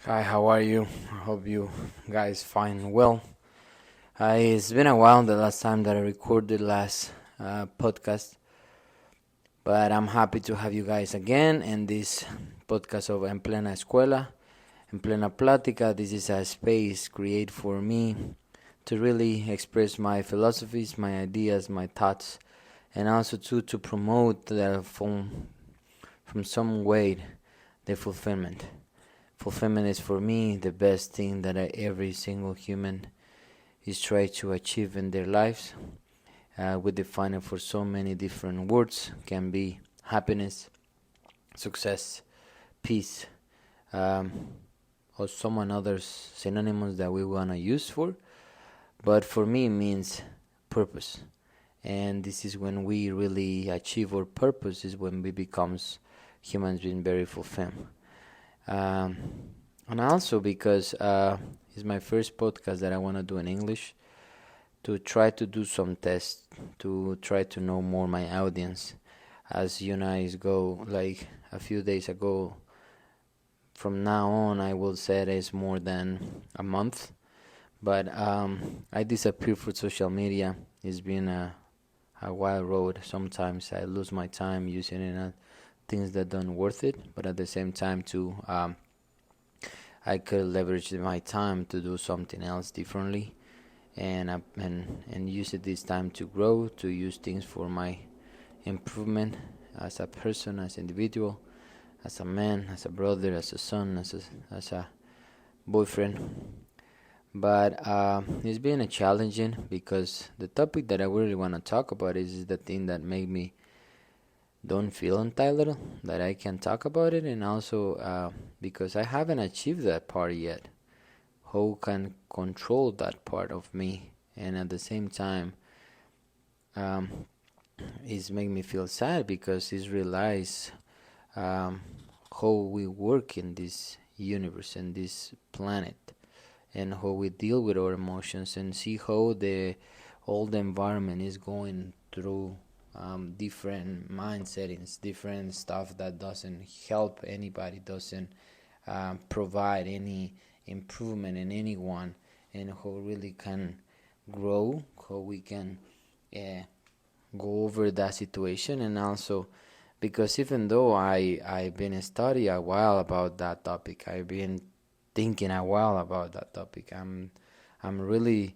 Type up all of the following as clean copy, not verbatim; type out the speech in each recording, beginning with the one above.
Hi, how are you? I hope you guys fine well. It's been a while the last time that I recorded last podcast, but I'm happy to have you guys again in this podcast of En Plena Escuela, En Plena Platica. This is a space created for me to really express my philosophies, my ideas, my thoughts, and also to promote from some way the fulfillment. Fulfillment is for me the best thing that every single human is trying to achieve in their lives. We define it for so many different words. Can be happiness, success, peace, um, or some other synonyms that we wanna use for. But for me, it means purpose, and this is when we really achieve our purpose. Is when we becomes humans being very fulfilled. Um, and also because it's my first podcast that I want to do in English to try to do some tests to try to know more my audience. As you guys go, like a few days ago, from now on, I will say it's more than a month. But I disappear for social media. It's been a wild road. Sometimes I lose my time using it on things that don't worth it, but at the same time too, I could leverage my time to do something else differently, and use it this time to grow, to use things for my improvement as a person, as an individual, as a man, as a brother, as a son, as a boyfriend. But it's been a challenging because the topic that I really want to talk about is the thing that made me don't feel entitled that I can talk about it, and also because I haven't achieved that part yet. How can control that part of me, and at the same time, um, it's make me feel sad because it's realize um, how we work in this universe and this planet, and how we deal with our emotions, and see how the all the environment is going through different mind settings, different stuff that doesn't help anybody, doesn't provide any improvement in anyone, and how really can grow, how we can uh, go over that situation. And also because even though I've been studying a while about that topic, I've been thinking a while about that topic, I'm really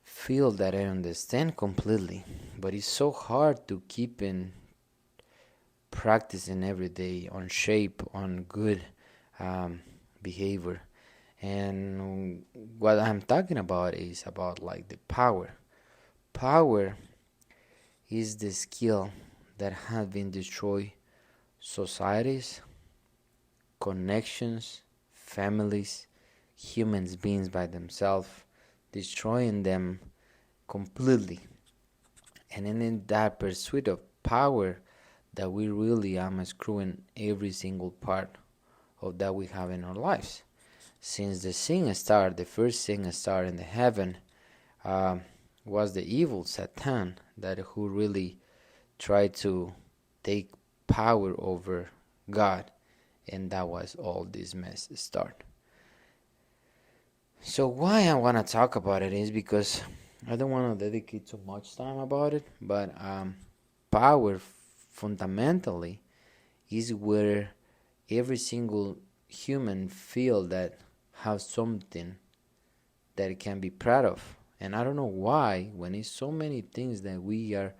feel that I understand completely, but it's so hard to keep in practicing every day on shape, on good um, behavior. And what I'm talking about is about like the power. Power is the skill that has been destroyed societies, connections, families, humans beings by themselves, destroying them completely. And in that pursuit of power, that we really are screwing every single part of that we have in our lives. Since the sin started, the first sin started in the heaven, uh, was the evil Satan that who really tried to take power over God, and that was all this mess start. So why I want to talk about it is because I don't want to dedicate too much time about it, but power fundamentally is where every single human feel that have something that it can be proud of. And I don't know why, when it's so many things that we are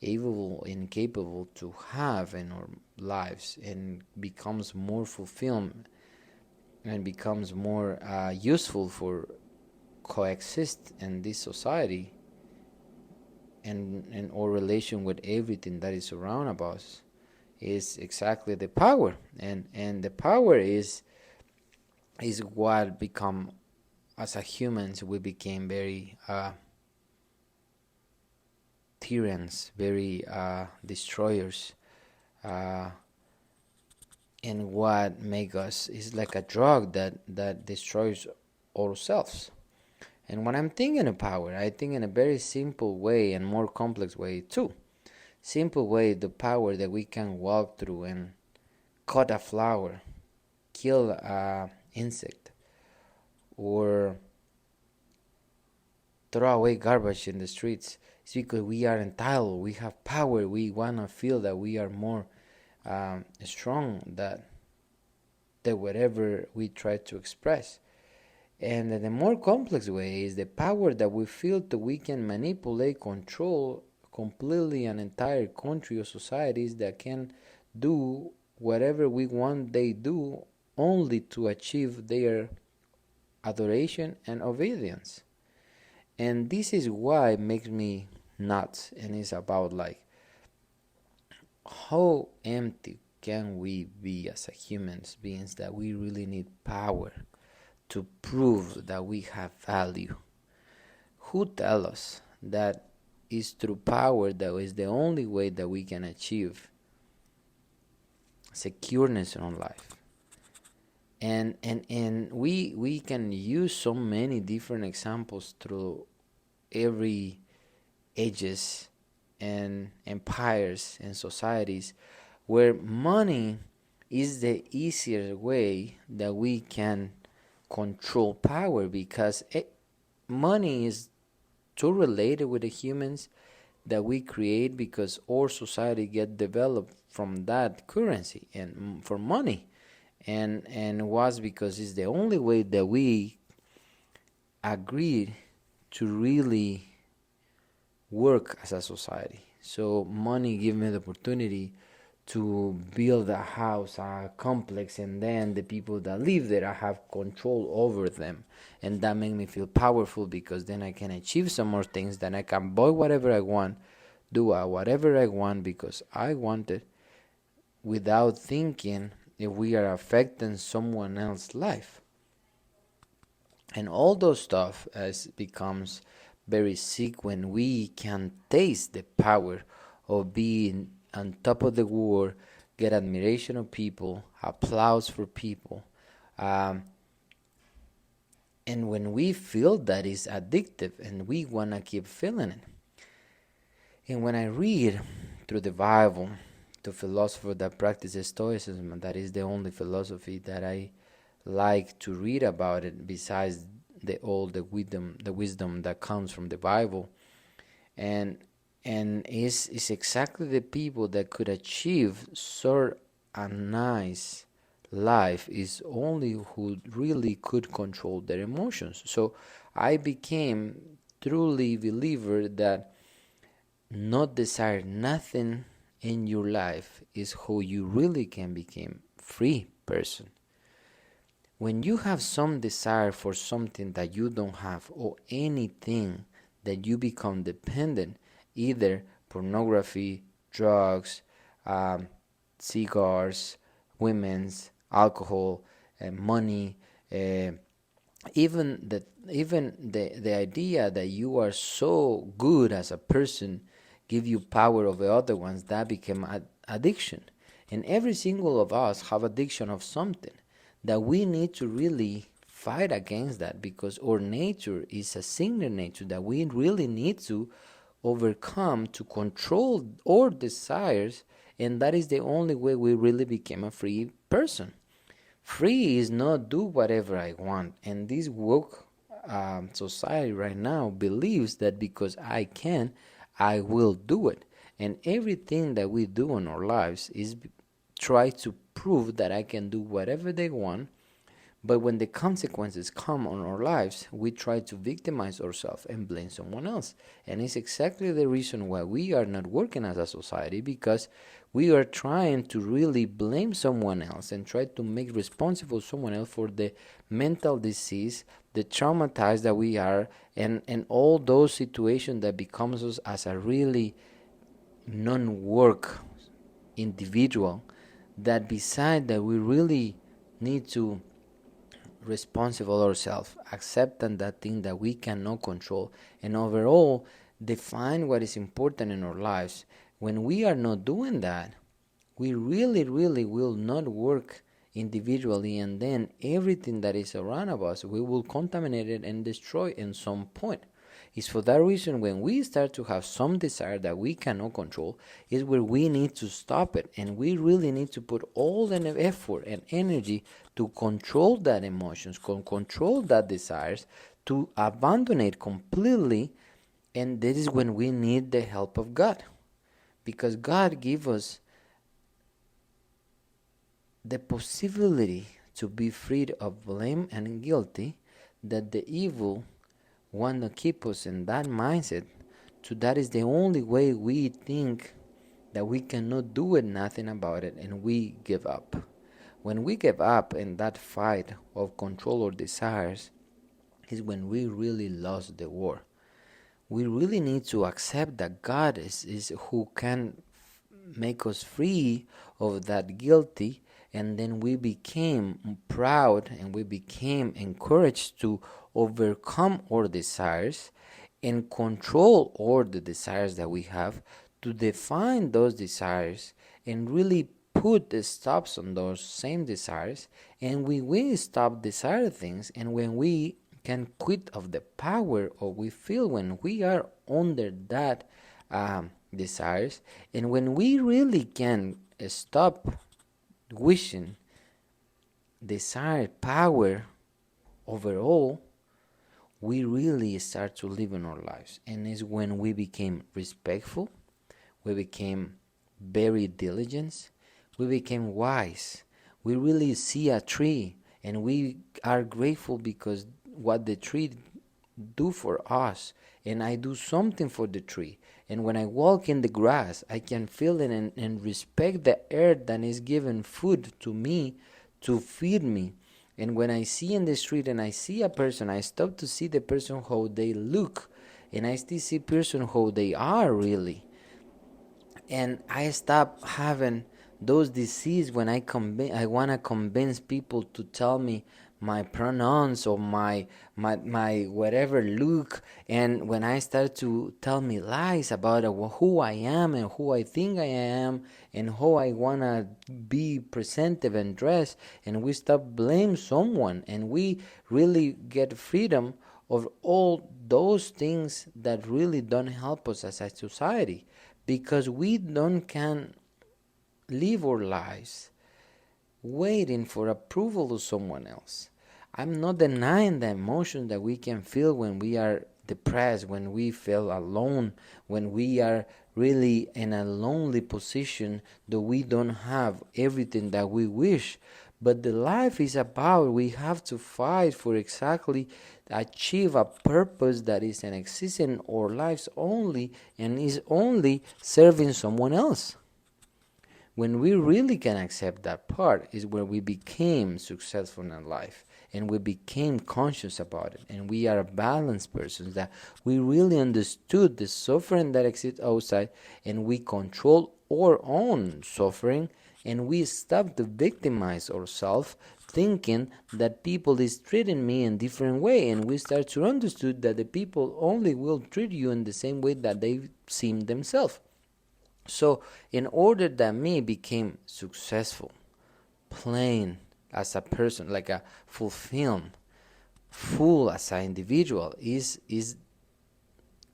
able and capable to have in our lives, and becomes more fulfilled and becomes more useful for coexist in this society, and in our relation with everything that is around us, is exactly the power. And the power is what become, as a humans we became very tyrants, very destroyers, uh, and what make us is like a drug that destroys ourselves. And when I'm thinking of power, I think in a very simple way and more complex way too. Simple way, the power that we can walk through and cut a flower, kill insect, or throw away garbage in the streets. It's because we are entitled, we have power, we want to feel that we are more strong that whatever we try to express. And the more complex way is the power that we feel that we can manipulate, control completely an entire country or societies that can do whatever we want they do only to achieve their adoration and obedience. And this is why it makes me nuts, and it's about like how empty can we be as a humans beings that we really need power to prove that we have value. Who tell us that is through power that is the only way that we can achieve secureness in our life? And we can use so many different examples through every ages and empires and societies where money is the easier way that we can control power, because money is too related with the humans that we create, because our society get developed from that currency and for money, and was because it's the only way that we agreed to really work as a society. So money give me the opportunity to build a house, a complex, and then the people that live there, I have control over them, and that make me feel powerful, because then I can achieve some more things, then I can buy whatever I want, do whatever I want because I want it, without thinking if we are affecting someone else's life. And all those stuff as becomes very sick when we can taste the power of being on top of the world, get admiration of people, applause for people. And when we feel that is addictive and we want to keep feeling it. And when I read through the Bible to philosophers that practice Stoicism, that is the only philosophy that I like to read about it, besides the wisdom that comes from the Bible. And is exactly the people that could achieve such a nice life is only who really could control their emotions. So I became truly believer that not desire nothing in your life is how you really can become free person. When you have some desire for something that you don't have, or anything that you become dependent, either pornography, drugs, cigars, women's, alcohol, money, even the idea that you are so good as a person give you power over other ones, that became addiction. And every single of us have addiction of something that we need to really fight against that, because our nature is a singular nature that we really need to overcome to control our desires, and that is the only way we really become a free person. Free is not do whatever I want, and this woke society right now believes that because I can, I will do it, and everything that we do in our lives is try to prove that I can do whatever they want. But when the consequences come on our lives, we try to victimize ourselves and blame someone else. And it's exactly the reason why we are not working as a society, because we are trying to really blame someone else and try to make responsible someone else for the mental disease, the traumatized that we are, and all those situations that becomes us as a really non-work individual, that beside that we really need to responsible ourselves, accepting that thing that we cannot control, and overall define what is important in our lives. When we are not doing that, we really will not work individually, and then everything that is around of us we will contaminate it and destroy in some point. It's for that reason when we start to have some desire that we cannot control, is where we need to stop it, and we really need to put all the effort and energy to control that emotions, control that desires, to abandon it completely. And this is when we need the help of God, because God gives us the possibility to be freed of blame and guilty, that the evil want to keep us in that mindset. So that is the only way we think that we cannot do it, nothing about it, and we give up. When we give up in that fight of control or desires, is when we really lost the war. We really need to accept that God is who can make us free of that guilty, and then we became proud and we became encouraged to overcome our desires and control all the desires that we have, to define those desires and really put the stops on those same desires. And when we stop desire things, and when we can quit of the power, or we feel when we are under that desires, and when we really can stop wishing desire power overall, we really start to live in our lives. And it's when we became respectful, we became very diligent, we became wise. We really see a tree and we are grateful because what the tree do for us, and I do something for the tree. And when I walk in the grass, I can feel it and respect the earth that is giving food to me to feed me. And when I see in the street and I see a person, I stop to see the person how they look, and I still see person how they are really. And I stop having those disease when I want to convince people to tell me my pronouns or my whatever look. And when I start to tell me lies about who I am and who I think I am and how I want to be presented and dressed, and we stop blame someone, and we really get freedom of all those things that really don't help us as a society, because we don't can live our lives waiting for approval of someone else. I'm not denying the emotion that we can feel when we are depressed, when we feel alone, when we are really in a lonely position, that we don't have everything that we wish. But the life is about, we have to fight for exactly achieve a purpose that is in existing our lives only, and is only serving someone else. When we really can accept that part is where we became successful in life, and we became conscious about it, and we are a balanced person, that we really understood the suffering that exists outside, and we control our own suffering, and we stop to victimize ourselves, thinking that people is treating me in different way, and we start to understood that the people only will treat you in the same way that they seem themselves. So in order that me became successful, plain as a person, like a fulfilled, full as an individual, is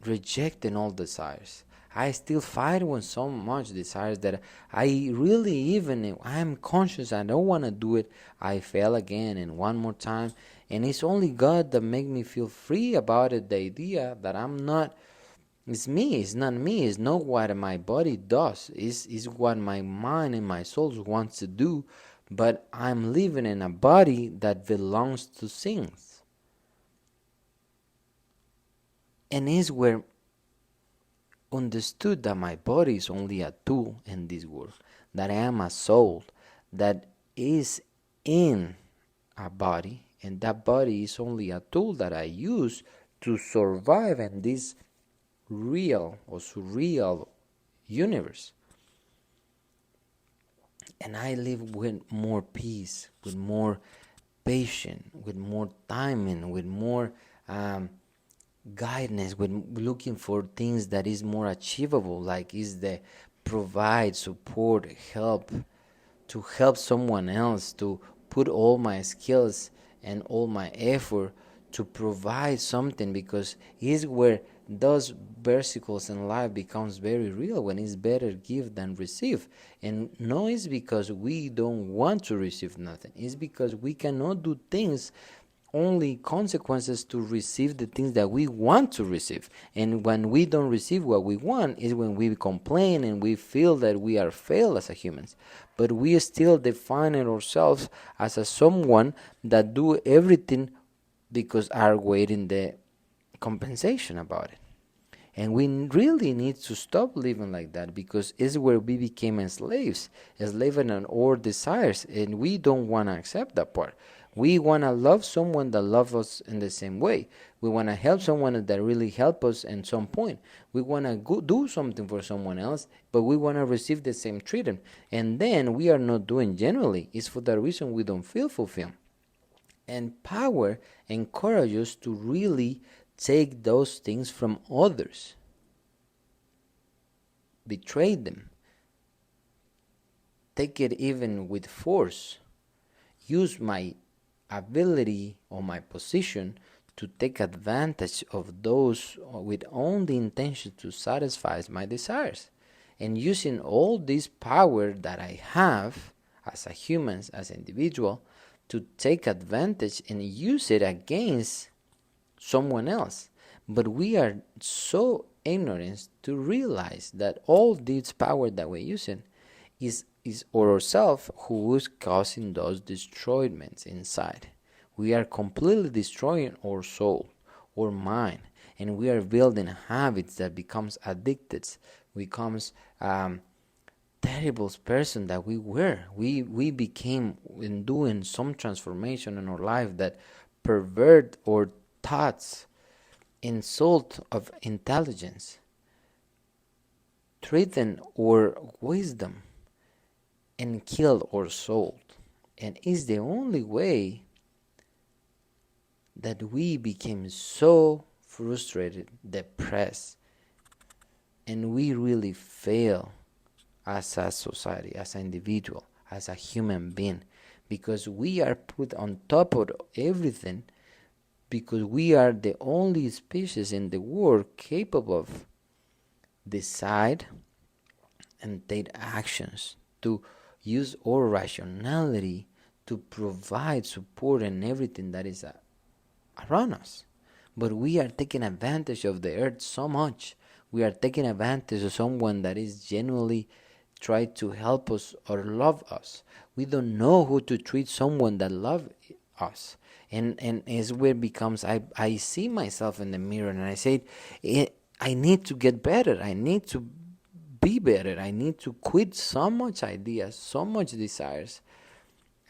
rejecting all desires. I still fight with so much desires that I really, even if I'm conscious I don't want to do it, I fail again and one more time. And it's only God that make me feel free about it, the idea that I'm not, it's me, it's not me, it's not what my body does, it's what my mind and my soul wants to do, but I'm living in a body that belongs to things. And it's where understood that my body is only a tool in this world, that I am a soul that is in a body, and that body is only a tool that I use to survive in this real or surreal universe. And I live with more peace, with more patience, with more timing, with more guidance, with looking for things that is more achievable, like is the provide support, help, to help someone else, to put all my skills and all my effort to provide something, because is where those versicles in life becomes very real, when it's better give than receive. And no, it's because we don't want to receive nothing. It's because we cannot do things, only consequences to receive the things that we want to receive. And when we don't receive what we want is when we complain and we feel that we are failed as a humans. But we still define ourselves as a someone that do everything because are waiting the compensation about it. And we really need to stop living like that, because it's where we became slaves, enslaving on our desires, and we don't want to accept that part. We want to love someone that loves us in the same way. We want to help someone that really help us at some point. We want to do something for someone else, but we want to receive the same treatment. And then we are not doing genuinely. It's for that reason we don't feel fulfilled. And power encourages us to really take those things from others, betray them, take it even with force, use my ability or my position to take advantage of those with only intention to satisfy my desires. And using all this power that I have as a human, as an individual, to take advantage and use it against someone else. But we are so ignorant to realize that all this power that we're using is ourselves who is causing those destroyments inside. We are completely destroying our soul, our mind, and we are building habits that becomes addicted, becomes terrible person that we were. We became in doing some transformation in our life that pervert our thoughts, insult of intelligence, threaten our wisdom, and kill our soul. And it's the only way that we became so frustrated, depressed, and we really fail as a society, as an individual, as a human being, because we are put on top of everything, because we are the only species in the world capable of decide and take actions, to use our rationality to provide support and everything that is around us. But we are taking advantage of the earth so much. We are taking advantage of someone that is genuinely try to help us or love us. We don't know who to treat someone that loves us. And as where it becomes, I see myself in the mirror and I say, I need to get better. I need to be better. I need to quit so much ideas, so much desires.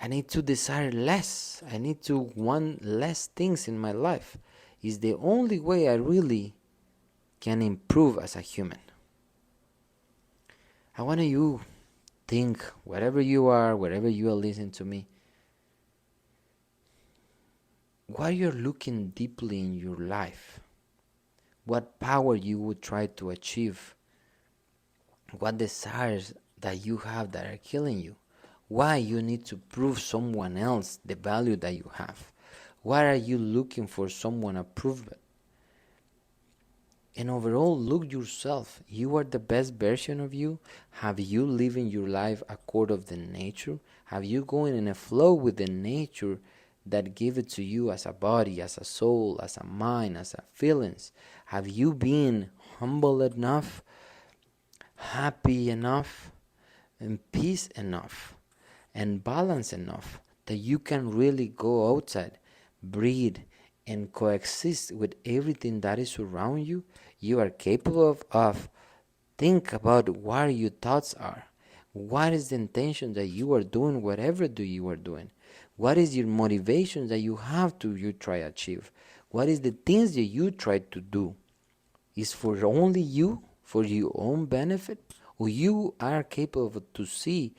I need to desire less. I need to want less things in my life. It's the only way I really can improve as a human. I want you think, wherever you are, wherever you are listening to me, what you're looking deeply in your life, what power you would try to achieve, what desires that you have that are killing you, why you need to prove someone else the value that you have, why are you looking for someone approval. And overall, look yourself. You are the best version of you. Have you living your life according to the nature? Have you going in a flow with the nature that give it to you as a body, as a soul, as a mind, as a feelings? Have you been humble enough, happy enough, and peace enough, and balance enough that you can really go outside, breathe, and coexist with everything that is around you? You are capable of think about what your thoughts are. What is the intention that you are doing whatever you are doing? What is your motivation that you have to you try to achieve? What is the things that you try to do? Is for only you, for your own benefit? Or you are capable to see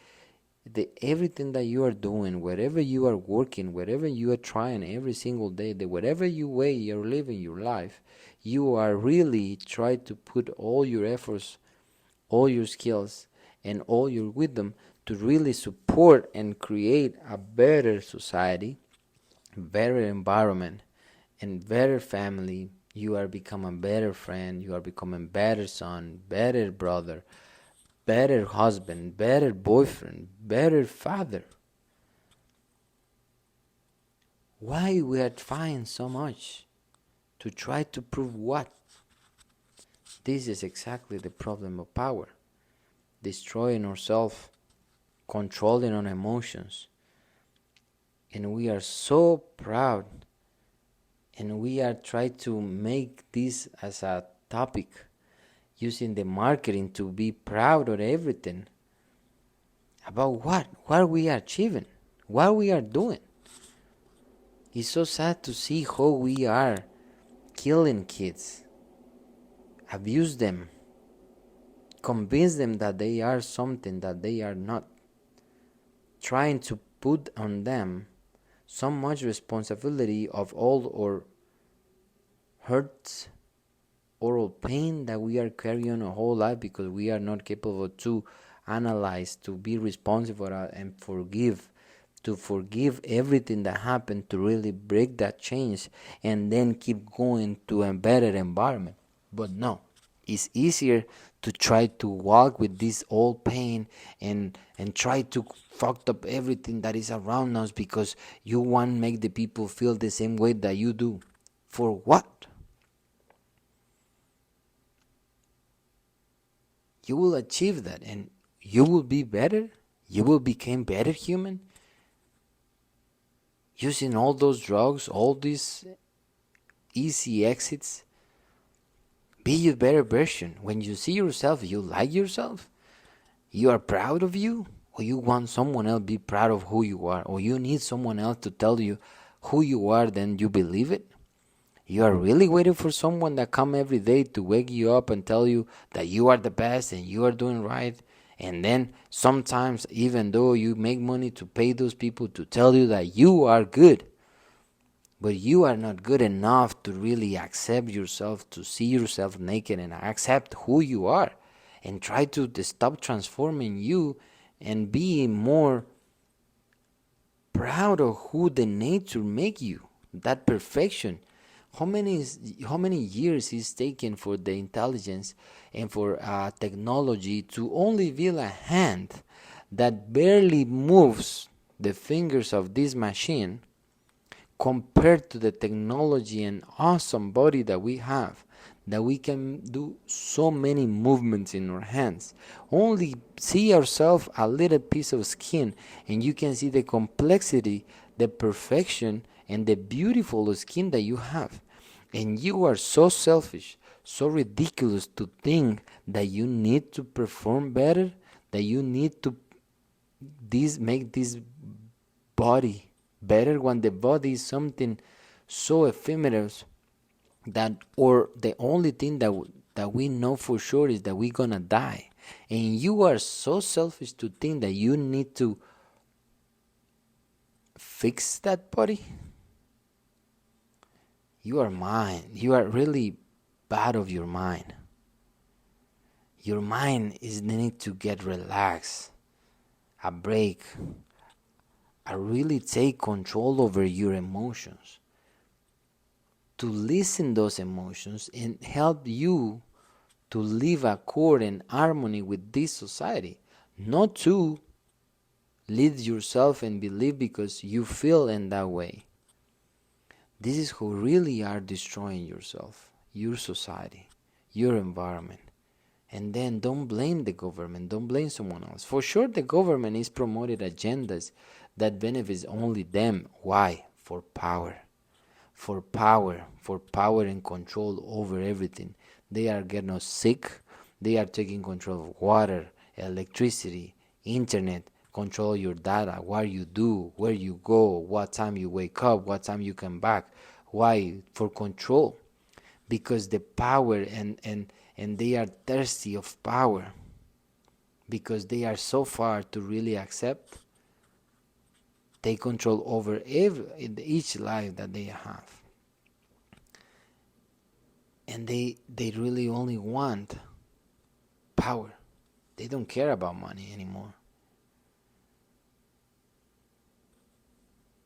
everything that you are doing, wherever you are working, wherever you are trying every single day, that whatever way you're living your life, you are really trying to put all your efforts, all your skills, and all your wisdom to really support and create a better society, better environment, and better family. You are become a better friend. You are becoming better son, better brother, better husband, better boyfriend, better father. Why we are trying so much to try to prove what? This is exactly the problem of power. Destroying ourselves, controlling our emotions. And we are so proud, and we are trying to make this as a topic, using the marketing to be proud of everything. About what we are achieving, what we are doing. It's so sad to see how we are killing kids, abuse them, convince them that they are something that they are not, trying to put on them so much responsibility of all our hurts, oral pain that we are carrying our whole life because we are not capable to analyze, to be responsible and to forgive everything that happened, to really break that change and then keep going to a better environment. But no, it's easier to try to walk with this old pain and try to fuck up everything that is around us because you want to make the people feel the same way that you do. For what? You will achieve that and you will be better. You will become better human using all those drugs, all these easy exits. Be your better version. When you see yourself, you like yourself, you are proud of you, or you want someone else to be proud of who you are, or you need someone else to tell you who you are, then you believe it. You are really waiting for someone that come every day to wake you up and tell you that you are the best and you are doing right. And then sometimes, even though you make money to pay those people to tell you that you are good, but you are not good enough to really accept yourself, to see yourself naked and accept who you are, and try to stop transforming you and be more proud of who the nature make you, that perfection. How many years is taken for the intelligence and for technology to only build a hand that barely moves the fingers of this machine, compared to the technology and awesome body that we have, that we can do so many movements in our hands. Only see ourselves a little piece of skin and you can see the complexity, the perfection, and the beautiful skin that you have. And you are so selfish, so ridiculous to think that you need to perform better, that you need to make this body better when the body is something so ephemeral that, or the only thing that we know for sure is that we're gonna die. And you are so selfish to think that you need to fix that body. You are you are really bad of your mind. Your mind is need to get relaxed, a break, a really take control over your emotions, to listen those emotions and help you to live accord and harmony with this society, not to lead yourself and believe because you feel in that way. This is who really are destroying yourself, your society, your environment. And then don't blame the government, don't blame someone else. For sure the government is promoting agendas that benefits only them. Why? For power. For power and control over everything. They are getting us sick. They are taking control of water, electricity, internet, control your data, what you do, where you go, what time you wake up, what time you come back. Why? For control. Because the power and they are thirsty of power. Because they are so far to really accept, take control over each life that they have. And they really only want power. They don't care about money anymore.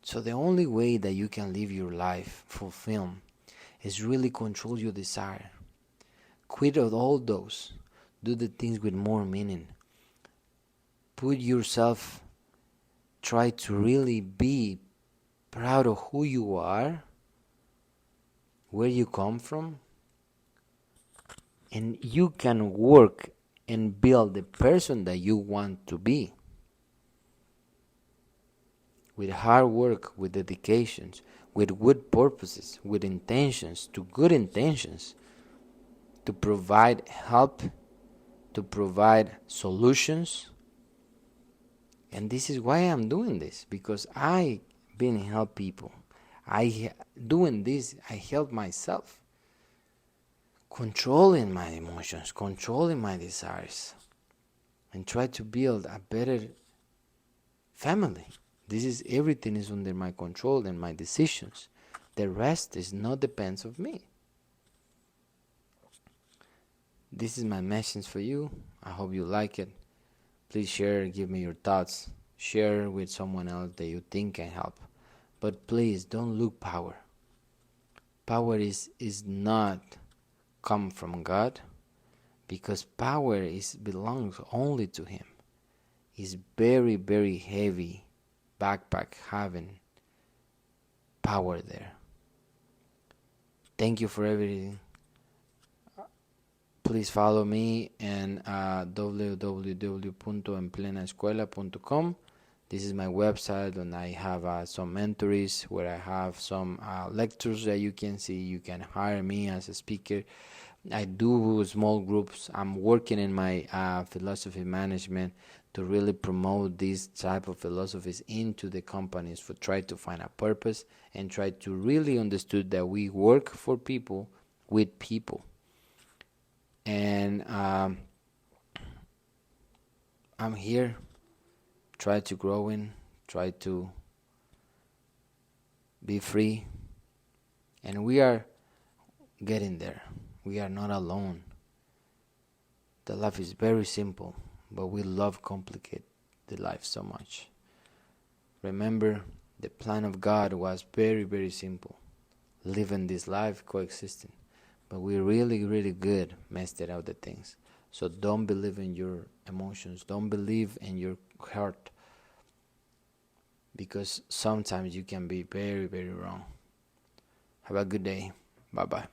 So the only way that you can live your life fulfilled is really control your desire. Quit of all those. Do the things with more meaning. Put yourself, try to really be proud of who you are, where you come from, and you can work and build the person that you want to be. With hard work, with dedications, with good purposes, with intentions, to good intentions, to provide help, to provide solutions. And this is why I'm doing this, because I been help people. Doing this, I help myself. Controlling my emotions, controlling my desires, and try to build a better family. Everything is under my control and my decisions. The rest is not depends of me. This is my message for you. I hope you like it. Please share, give me your thoughts. Share with someone else that you think can help. But please don't look power. Power is not come from God, because power belongs only to Him. It's very, very heavy backpack having power there. Thank you for everything. Please follow me and www.enplenaescuela.com. This is my website, and I have some mentories where I have some lectures that you can see. You can hire me as a speaker. I do small groups. I'm working in my philosophy management to really promote these type of philosophies into the companies, for try to find a purpose and try to really understood that we work for people with people. And I'm here, try to grow in, try to be free, and we are getting there. We are not alone. The life is very simple, but we love complicate the life so much. Remember, the plan of God was very, very simple. Living this life, coexisting. But we really, really good messed it out the things. So don't believe in your emotions. Don't believe in your heart. Because sometimes you can be very, very wrong. Have a good day. Bye-bye.